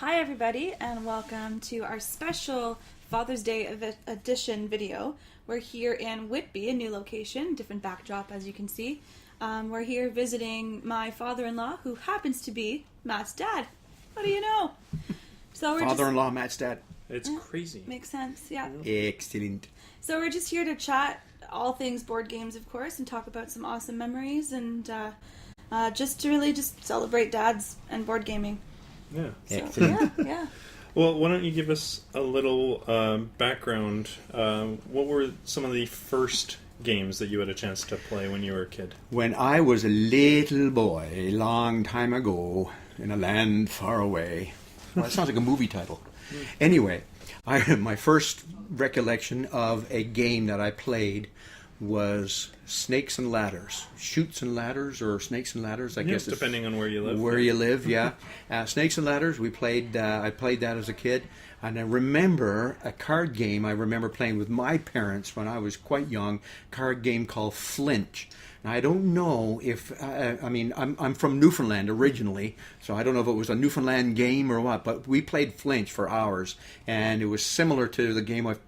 Hi everybody and welcome to our special Father's Day edition video. We're here in Whitby, a new location, different backdrop as you can see. We're here visiting my father-in-law who happens to be Matt's dad. What do you know? So we're Father-in-law, Matt's dad. It's crazy. Makes sense, yeah. Excellent. So we're just here to chat all things board games, of course, and talk about some awesome memories and just to really just celebrate dads and board gaming. Yeah. So, yeah. Well, why don't you give us a little background? What were some of the first games that you had a chance to play when you were a kid? When I was a little boy, a long time ago, in a land far away. Well, that sounds like a movie title. Anyway, my first recollection of a game that I played was Snakes and Ladders. Chutes and Ladders, or Snakes and Ladders, I guess. Depending on where you live. Where you live, yeah. Snakes and Ladders, I played that as a kid. And I remember a card game I remember playing with my parents when I was quite young, card game called Flinch. Now, I don't know if, I'm from Newfoundland originally, so I don't know if it was a Newfoundland game or what, but we played Flinch for hours, and it was similar to the game I've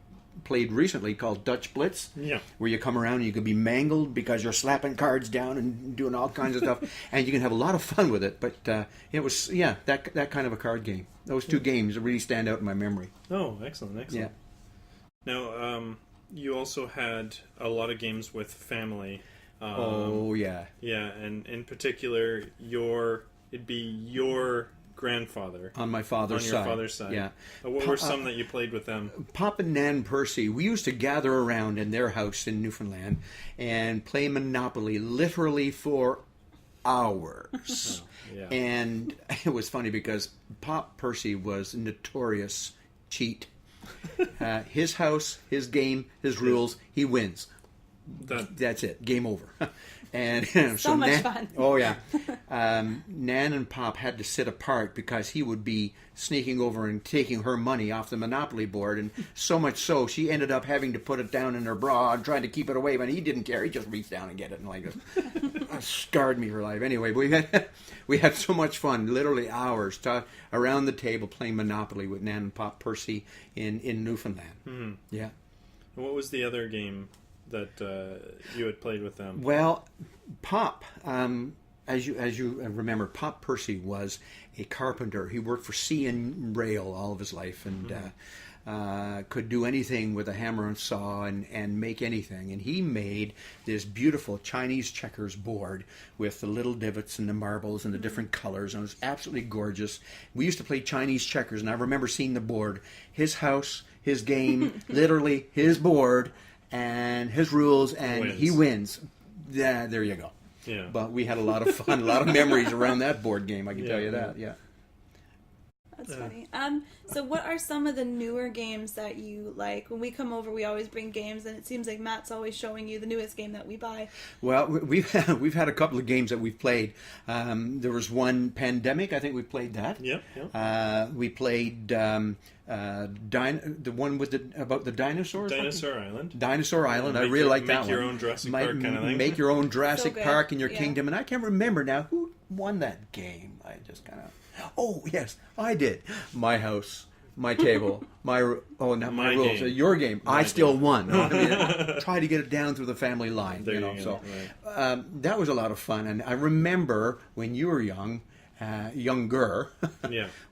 played recently called Dutch Blitz, where you come around and you can be mangled because you're slapping cards down and doing all kinds of stuff, and you can have a lot of fun with it. But it was that kind of a card game. Those two games really stand out in my memory. Oh, excellent. Yeah. Now, you also had a lot of games with family. Yeah, and in particular, it'd be your grandfather on my father's side. On your father's side. Yeah. What were some that you played with them? Pop and Nan Percy. We used to gather around in their house in Newfoundland and play Monopoly literally for hours. And it was funny because Pop Percy was a notorious cheat. His house, his game, his rules, he wins. That's it. Game over. And so much fun. Oh yeah. Nan and Pop had to sit apart because he would be sneaking over and taking her money off the Monopoly board, and so much so she ended up having to put it down in her bra and trying to keep it away, but he didn't care. He just reached down and get it, and like it scarred me for life. Anyway, we had so much fun, literally hours around the table playing Monopoly with Nan and Pop Percy in Newfoundland. Mm-hmm. Yeah. And what was the other game that you had played with them? Well, Pop, as you remember, Pop Percy was a carpenter. He worked for Sea and Rail all of his life, and could do anything with a hammer and saw and make anything. And he made this beautiful Chinese checkers board with the little divots and the marbles and the different colors, and it was absolutely gorgeous. We used to play Chinese checkers, and I remember seeing the board. His house, his game, literally his board, and his rules, and he wins. Yeah, there you go. Yeah. But we had a lot of fun, a lot of memories around that board game, I can tell you that, yeah. That's funny. So what are some of the newer games that you like? When we come over, we always bring games, and it seems like Matt's always showing you the newest game that we buy. Well, we've had a couple of games that we've played. There was one, Pandemic. I think we played that. Yep. We played the one with about the dinosaurs. Dinosaur Island. Dinosaur Island. I really like that one. Make your own Jurassic Park kind of thing. Make your own Jurassic So Park in your kingdom. And I can't remember now who won that game. I just kind of... Oh, yes, I did. My house, my table, my rules. Game. Your game. I still won. I mean, try to get it down through the family line. There you know. you So go, right. that was a lot of fun. And I remember when you were young, younger,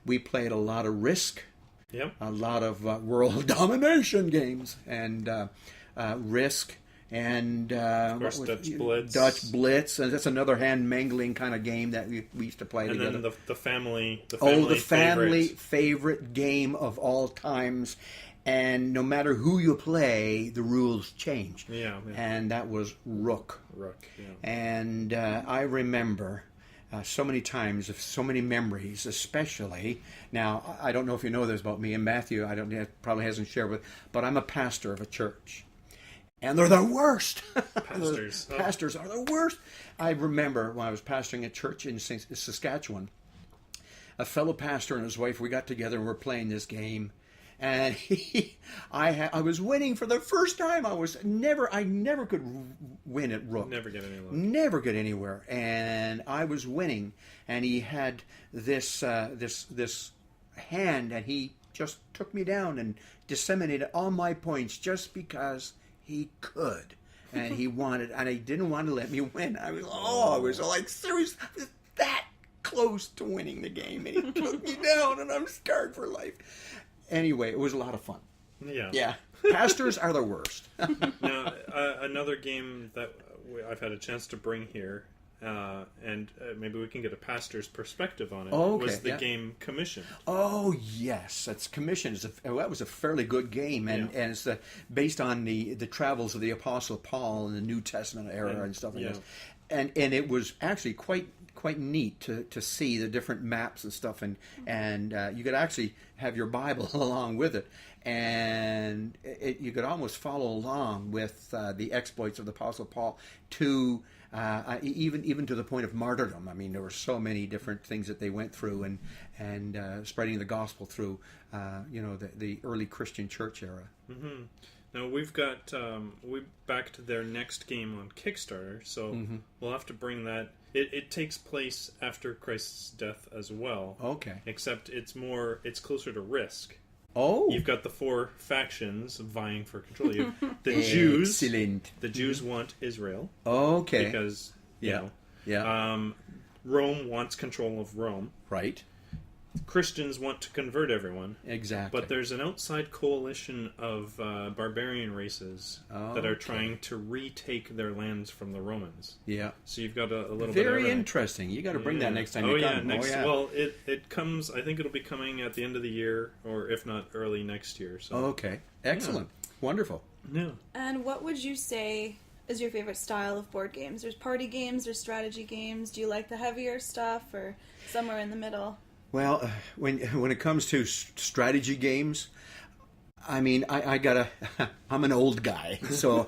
we played a lot of Risk. Yep. A lot of world domination games and Risk. And of course, Dutch Blitz, and that's another hand mangling kind of game that we used to play together. And then the family favorite game of all times. And no matter who you play, the rules change. Yeah. And that was Rook. Yeah. And I remember so many times, so many memories, especially. Now, I don't know if you know this about me and Matthew. Probably hasn't shared with, but I'm a pastor of a church. And they're the worst. Pastors are the worst. I remember when I was pastoring a church in Saskatchewan, a fellow pastor and his wife, we got together and we're playing this game. And I was winning for the first time. I never could win at Rook. Never get any luck. Never get anywhere. And I was winning. And he had this hand, and he just took me down and disseminated all my points just because he could. And he wanted, and he didn't want to let me win. I was like, seriously, I was that close to winning the game, and he took me down, and I'm scarred for life. Anyway, it was a lot of fun. Yeah. Yeah. Pastors are the worst. Now, another game that I've had a chance to bring here, and maybe we can get a pastor's perspective on it, was the game Commission. Oh, yes. That's Commission. That was a fairly good game, and it's based on the travels of the Apostle Paul in the New Testament era and stuff like this. And it was actually quite neat to see the different maps and stuff, and you could actually have your Bible along with it, and you could almost follow along with the exploits of the Apostle Paul to even to the point of martyrdom. I mean, there were so many different things that they went through, and spreading the gospel through the early Christian church era. Mm-hmm. Now we've got we backed their next game on Kickstarter, so we'll have to bring that. It takes place after Christ's death as well. Okay. Except it's closer to Risk. Oh. You've got the 4 factions vying for control. You have the Jews. Excellent. The Jews want Israel. Okay. Because Yeah. Rome wants control of Rome. Right. Christians want to convert everyone. Exactly. But there's an outside coalition of barbarian races that are trying to retake their lands from the Romans. Yeah. So you've got a little bit of very everything. Interesting. You got to bring that next time you come. Well, it comes. I think it'll be coming at the end of the year, or if not early next year. So. Okay. Excellent. Wonderful. Yeah. And what would you say is your favorite style of board games? There's party games, there's strategy games. Do you like the heavier stuff, or somewhere in the middle? Well, when it comes to strategy games, I mean, I'm an old guy, so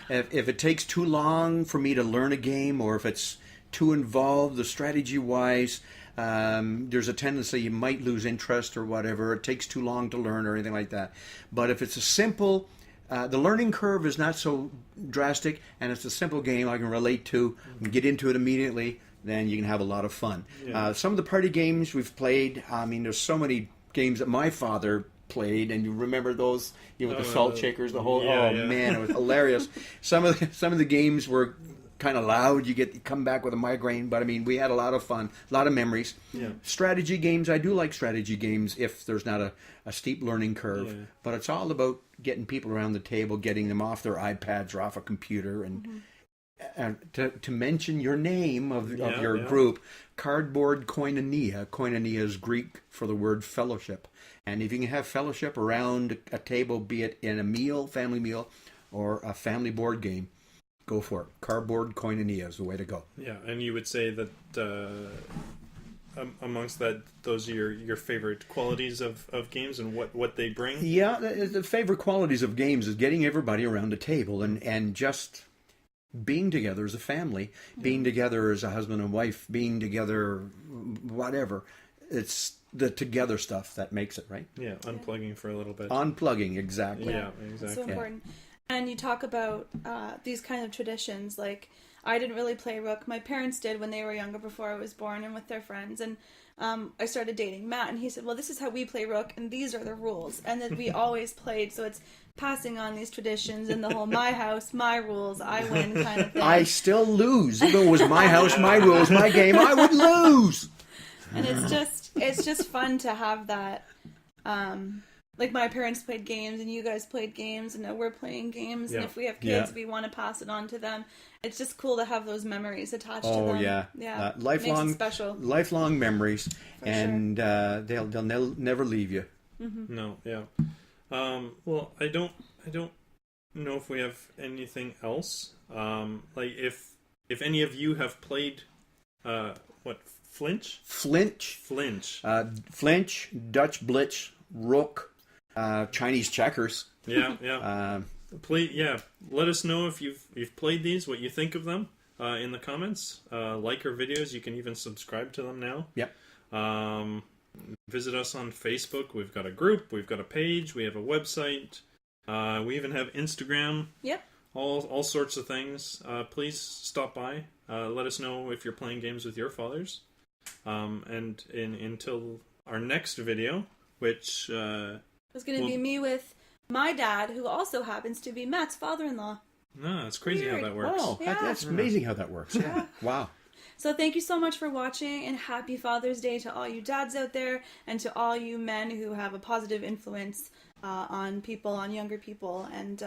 if it takes too long for me to learn a game, or if it's too involved, the strategy-wise, there's a tendency you might lose interest or whatever. It takes too long to learn or anything like that. But if it's a simple, the learning curve is not so drastic, and it's a simple game I can relate to and get into it immediately, then you can have a lot of fun. Yeah. Some of the party games we've played, I mean, there's so many games that my father played, and you remember those, with the salt shakers, the whole. Man, it was hilarious. Some of the games were kind of loud. You come back with a migraine, but I mean, we had a lot of fun, a lot of memories. Yeah. Strategy games, I do like strategy games if there's not a steep learning curve, but it's all about getting people around the table, getting them off their iPads or off a computer, and to mention your name of your group, Cardboard Koinonia. Koinonia is Greek for the word fellowship. And if you can have fellowship around a table, be it in a family meal, or a family board game, go for it. Cardboard Koinonia is the way to go. Yeah, and you would say that amongst those are your favorite qualities of games and what they bring? Yeah, the favorite qualities of games is getting everybody around a table and just being together as a family, being together as a husband and wife, being together, whatever. It's the together stuff that makes it, right? Yeah, unplugging for a little bit. Unplugging, exactly. Yeah, exactly. So important. And you talk about these kind of traditions. Like, I didn't really play Rook. My parents did when they were younger, before I was born, and with their friends. And I started dating Matt, and he said, well, this is how we play Rook, and these are the rules. And then we always played, so it's passing on these traditions and the whole my house, my rules, I win kind of thing. I still lose. Even though it was my house, my rules, my game, I would lose. And it's just fun to have that. Like, my parents played games, and you guys played games, and now we're playing games. And if we have kids, we want to pass it on to them. It's just cool to have those memories attached to them. Yeah. Lifelong, special. Lifelong memories, and sure. They'll never leave you. Mm-hmm. No, yeah. Well, I don't know if we have anything else. Like if any of you have played, Flinch, Dutch Blitz, Rook, Chinese checkers. Yeah. Please, let us know if you've played these, what you think of them, in the comments. Like our videos. You can even subscribe to them now. Yep. Visit us on Facebook. We've got a group. We've got a page. We have a website. We even have Instagram. Yep. All sorts of things. Please stop by. Let us know if you're playing games with your fathers. And until our next video, which It's going to be me with my dad, who also happens to be Matt's father-in-law. no, it's crazy Weird. how that works. Oh, Yeah. that's amazing how that works. Yeah. Wow. So thank you so much for watching, and happy Father's Day to all you dads out there, and to all you men who have a positive influence on people, on younger people, and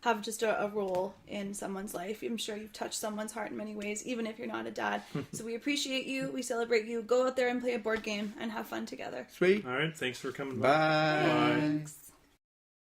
have just a role in someone's life. I'm sure you've touched someone's heart in many ways, even if you're not a dad. So we appreciate you. We celebrate you. Go out there and play a board game and have fun together. Sweet. All right, thanks for coming Bye. by. Thanks.